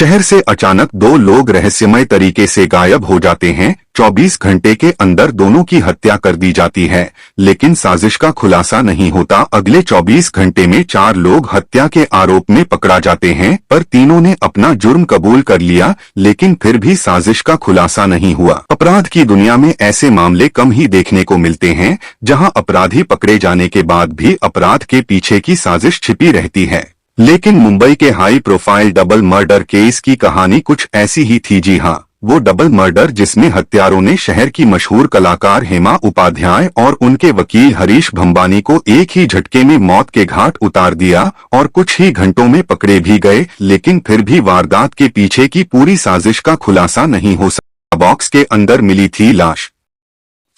शहर से अचानक दो लोग रहस्यमय तरीके से गायब हो जाते हैं। 24 घंटे के अंदर दोनों की हत्या कर दी जाती है, लेकिन साजिश का खुलासा नहीं होता। अगले 24 घंटे में 4 लोग हत्या के आरोप में पकड़ा जाते हैं, पर तीनों ने अपना जुर्म कबूल कर लिया, लेकिन फिर भी साजिश का खुलासा नहीं हुआ। अपराध की दुनिया में ऐसे मामले कम ही देखने को मिलते हैं, जहां अपराधी पकड़े जाने के बाद भी अपराध के पीछे की साजिश छिपी रहती है। लेकिन मुंबई के high profile double murder case की कहानी कुछ ऐसी ही थी। जी हां, वो डबल मर्डर जिसमें हत्यारों ने शहर की मशहूर कलाकार हेमा उपाध्याय और उनके वकील हरीश भंबानी को एक ही झटके में मौत के घाट उतार दिया और कुछ ही घंटों में पकड़े भी गए, लेकिन फिर भी वारदात के पीछे की पूरी साजिश का खुलासा नहीं हो सका। बॉक्स के अंदर मिली थी लाश।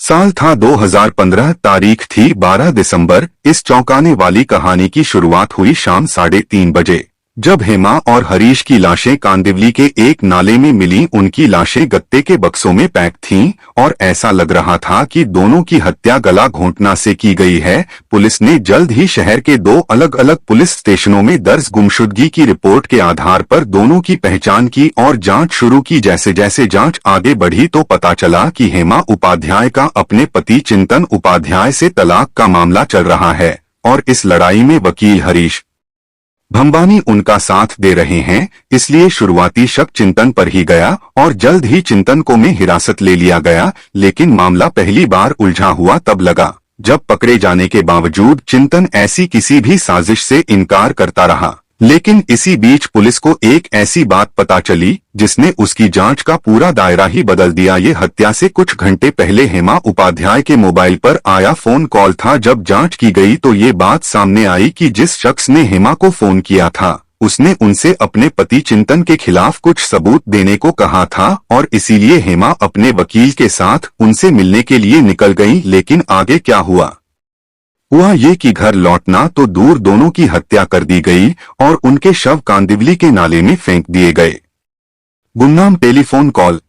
साल था 2015, तारीख थी 12 दिसंबर। इस चौंकाने वाली कहानी की शुरुआत हुई शाम 3:30 बजे, जब हेमा और हरीश की लाशें कांदिवली के एक नाले में मिली। उनकी लाशें गत्ते के बक्सों में पैक थीं और ऐसा लग रहा था कि दोनों की हत्या गला घोंटना से की गई है। पुलिस ने जल्द ही शहर के 2 अलग अलग पुलिस स्टेशनों में दर्ज गुमशुदगी की रिपोर्ट के आधार पर दोनों की पहचान की और जांच शुरू की। जैसे जैसे जांच आगे बढ़ी तो पता चला कि हेमा उपाध्याय का अपने पति चिंतन उपाध्याय से तलाक का मामला चल रहा है और इस लड़ाई में वकील हरीश भंबानी उनका साथ दे रहे हैं। इसलिए शुरुआती शक चिंतन पर ही गया और जल्द ही चिंतन को में हिरासत ले लिया गया। लेकिन मामला पहली बार उलझा हुआ तब लगा, जब पकड़े जाने के बावजूद चिंतन ऐसी किसी भी साजिश से इनकार करता रहा। लेकिन इसी बीच पुलिस को एक ऐसी बात पता चली जिसने उसकी जांच का पूरा दायरा ही बदल दिया। ये हत्या से कुछ घंटे पहले हेमा उपाध्याय के मोबाइल पर आया फोन कॉल था। जब जांच की गई तो ये बात सामने आई कि जिस शख्स ने हेमा को फोन किया था उसने उनसे अपने पति चिंतन के खिलाफ कुछ सबूत देने को कहा था और इसीलिए हेमा अपने वकील के साथ उनसे मिलने के लिए निकल गई। लेकिन आगे क्या हुआ ये कि घर लौटना तो दूर, दोनों की हत्या कर दी गई और उनके शव कांदिवली के नाले में फेंक दिए गए। गुमनाम टेलीफोन कॉल।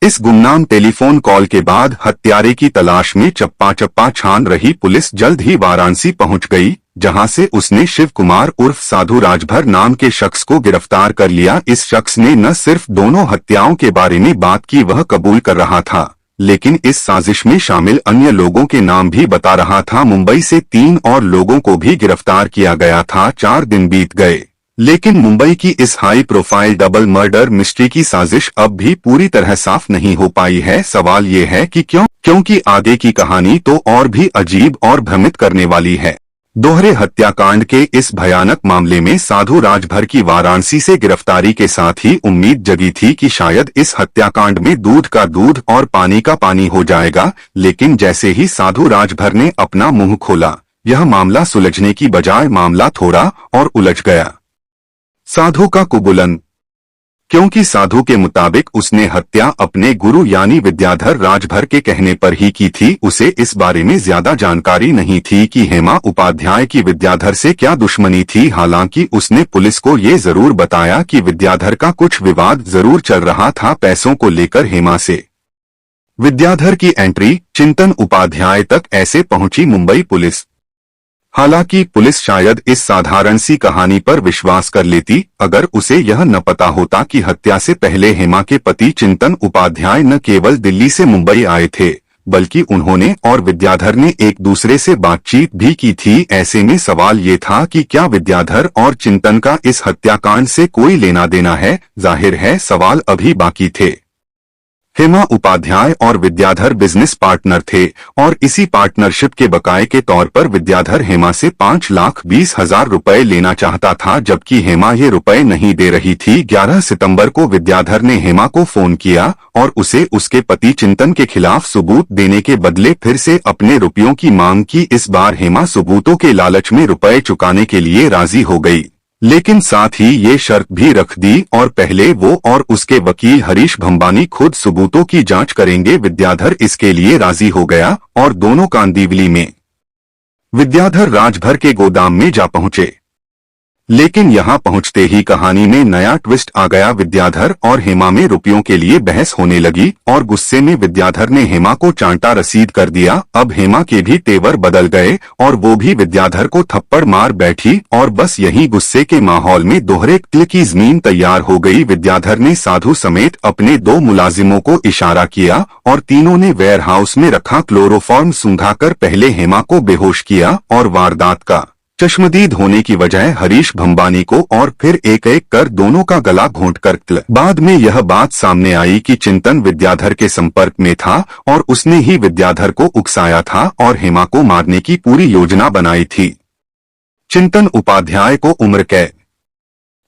इस गुमनाम टेलीफोन कॉल के बाद हत्यारे की तलाश में चप्पा चप्पा छान रही पुलिस जल्द ही वाराणसी पहुंच गई, जहां से उसने शिव कुमार उर्फ साधु राजभर नाम के शख्स को गिरफ्तार कर लिया। इस शख्स ने न सिर्फ दोनों हत्याओं के बारे में बात की, वह कबूल कर रहा था, लेकिन इस साजिश में शामिल अन्य लोगों के नाम भी बता रहा था। मुंबई से 3 और लोगों को भी गिरफ्तार किया गया था। 4 दिन बीत गए, लेकिन मुंबई की इस high profile double murder mystery की साजिश अब भी पूरी तरह साफ नहीं हो पाई है। सवाल ये है कि क्यों? क्योंकि आगे की कहानी तो और भी अजीब और भ्रमित करने वाली है। दोहरे हत्याकांड के इस भयानक मामले में साधु राजभर की वाराणसी से गिरफ्तारी के साथ ही उम्मीद जगी थी कि शायद इस हत्याकांड में दूध का दूध और पानी का पानी हो जाएगा। लेकिन जैसे ही साधु राजभर ने अपना मुंह खोला, यह मामला सुलझने की बजाय मामला थोड़ा और उलझ गया। साधु का कुबूलन। क्योंकि साधु के मुताबिक उसने हत्या अपने गुरु यानी विद्याधर राजभर के कहने पर ही की थी। उसे इस बारे में ज्यादा जानकारी नहीं थी कि हेमा उपाध्याय की विद्याधर से क्या दुश्मनी थी। हालांकि उसने पुलिस को ये जरूर बताया कि विद्याधर का कुछ विवाद जरूर चल रहा था पैसों को लेकर हेमा से। विद्याधर की एंट्री चिंतन उपाध्याय तक ऐसे पहुंची मुंबई पुलिस। हालांकि पुलिस शायद इस साधारण सी कहानी पर विश्वास कर लेती अगर उसे यह न पता होता कि हत्या से पहले हेमा के पति चिंतन उपाध्याय न केवल दिल्ली से मुंबई आए थे, बल्कि उन्होंने और विद्याधर ने एक दूसरे से बातचीत भी की थी। ऐसे में सवाल ये था कि क्या विद्याधर और चिंतन का इस हत्याकांड से कोई लेना देना है? जाहिर है सवाल अभी बाकी थे। हेमा उपाध्याय और विद्याधर बिजनेस पार्टनर थे और इसी पार्टनरशिप के बकाये के तौर पर विद्याधर हेमा से 5,20,000 रुपए लेना चाहता था, जबकि हेमा ये रुपए नहीं दे रही थी। 11 सितंबर को विद्याधर ने हेमा को फोन किया और उसे उसके पति चिंतन के खिलाफ सबूत देने के बदले फिर से अपने रुपयों की मांग की। इस बार हेमा सबूतों के लालच में रुपए चुकाने के लिए राजी हो गई, लेकिन साथ ही ये शर्त भी रख दी और पहले वो और उसके वकील हरीश भंबानी खुद सबूतों की जांच करेंगे। विद्याधर इसके लिए राजी हो गया और दोनों कांदिवली में विद्याधर राजभर के गोदाम में जा पहुंचे। लेकिन यहाँ पहुँचते ही कहानी में नया ट्विस्ट आ गया। विद्याधर और हेमा में रुपयों के लिए बहस होने लगी और गुस्से में विद्याधर ने हेमा को चांटा रसीद कर दिया। अब हेमा के भी तेवर बदल गए और वो भी विद्याधर को थप्पड़ मार बैठी और बस यही गुस्से के माहौल में दोहरे किल की जमीन तैयार हो गई। विद्याधर ने साधु समेत अपने 2 मुलाजिमों को इशारा किया और तीनों ने वेयर हाउस में रखा क्लोरोफॉर्म सूंघाकर पहले हेमा को बेहोश किया और वारदात का चश्मदीद होने की वजह हरीश भंबानी को और फिर एक एक कर दोनों का गला घोंटकर किल। बाद में यह बात सामने आई कि चिंतन विद्याधर के संपर्क में था और उसने ही विद्याधर को उकसाया था और हेमा को मारने की पूरी योजना बनाई थी। चिंतन उपाध्याय को उम्र कैद।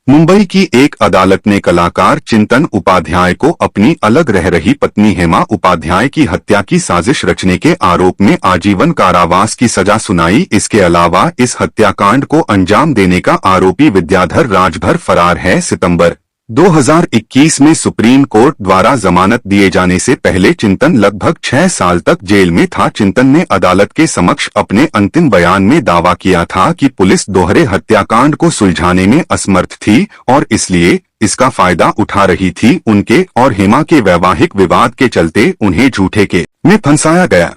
मुंबई की एक अदालत ने कलाकार चिंतन उपाध्याय को अपनी अलग रह रही पत्नी हेमा उपाध्याय की हत्या की साजिश रचने के आरोप में आजीवन कारावास की सजा सुनाई। इसके अलावा इस हत्याकांड को अंजाम देने का आरोपी विद्याधर राजभर फरार है। सितंबर 2021 में सुप्रीम कोर्ट द्वारा जमानत दिए जाने से पहले चिंतन लगभग 6 साल तक जेल में था। चिंतन ने अदालत के समक्ष अपने अंतिम बयान में दावा किया था कि पुलिस दोहरे हत्याकांड को सुलझाने में असमर्थ थी और इसलिए इसका फायदा उठा रही थी। उनके और हेमा के वैवाहिक विवाद के चलते उन्हें झूठे के में फंसाया गया।